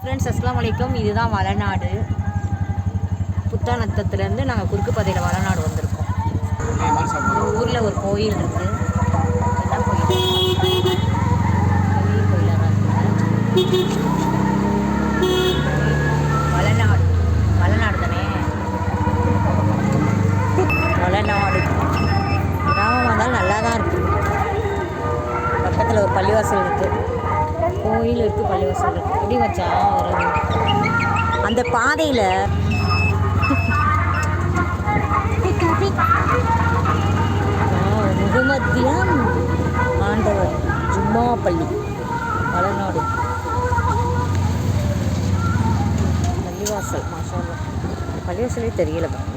Friends, அஸ்ஸலாமு அலைக்கும். இதுதான் வளநாடு. புத்தாநத்தத்துலேருந்து நாங்கள் குறுக்கு பாதையில் வளநாடு வந்திருக்கோம். ஊரில் ஒரு கோயில் இருக்குது. என்ன கோயில்? பெரிய கோயிலாக தான் இருக்குது. வளநாடு தானே. வளநாடு கிராமமாக இருந்தாலும் நல்லா தான் இருக்குது. பக்கத்தில் ஒரு பள்ளிவாசல் இருக்குது, கோயில் இருக்குது, பள்ளிவாசல் இருக்குது. எப்படி வச்சா ஒரு அந்த பாதையில் முகமதியான் ஆண்டவர் ஜும்மா பள்ளி வளநாடு பள்ளிவாசல். மாஷால்லா, பள்ளிவாசலே தெரியல பாருங்க.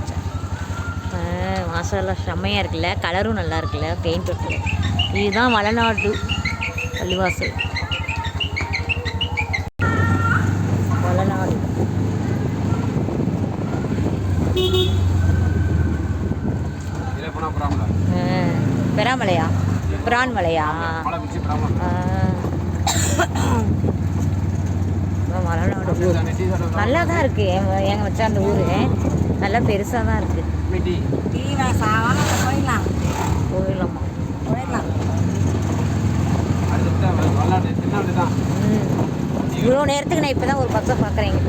மாஷால்லா செம்மையாக இருக்குல்ல, கலரும் நல்லா இருக்குல்ல, பெயிண்ட் இருக்குல்ல. இதுதான் வளநாடு பள்ளிவாசல். வளநாடு பெராமலையா, பிரான்மலையா? வளநாடு ஊர் நல்லா தான் இருக்குது. எங்கள் வச்சா அந்த ஊர் நல்லா பெருசாக தான் இருக்குது. போயிடலாமா? இவ்வளோ நேரத்துக்கு நான் இப்போ தான் ஒரு பஸ்ஸை பார்க்குறேங்க.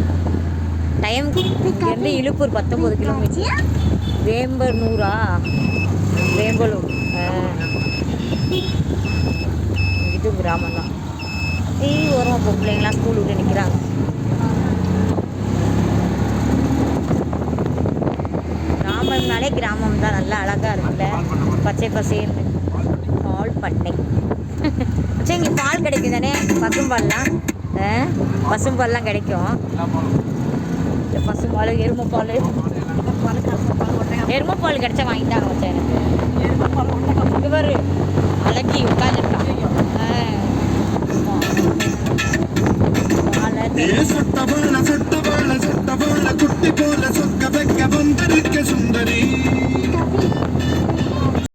டைம் இங்கேருந்து இழுப்பூர் 19 கிலோமீட்டர். வேம்பனூரா? வேம்பலூர். இது கிராமம் தான். வரும். அப்போ பிள்ளைங்களாம் ஸ்கூல் விட்டு நிற்கிறாங்க. கிராமம்னாலே கிராமம் தான், நல்லா அழகாக இருக்குல்ல, பச்சை பசேர்னு. பால் பண்ணை. சரி, இங்கே பால் கிடைக்கும் தானே? பசும்பால்லாம் பசும்பால்லாம் கிடைக்கும். பசும்பால், எருமைப்பால். எருமைப்பால் கிடைச்சா வாங்கிட்டாங்க வச்சேன் எனக்கு. இவர் அழகி உட்காந்துருக்கா.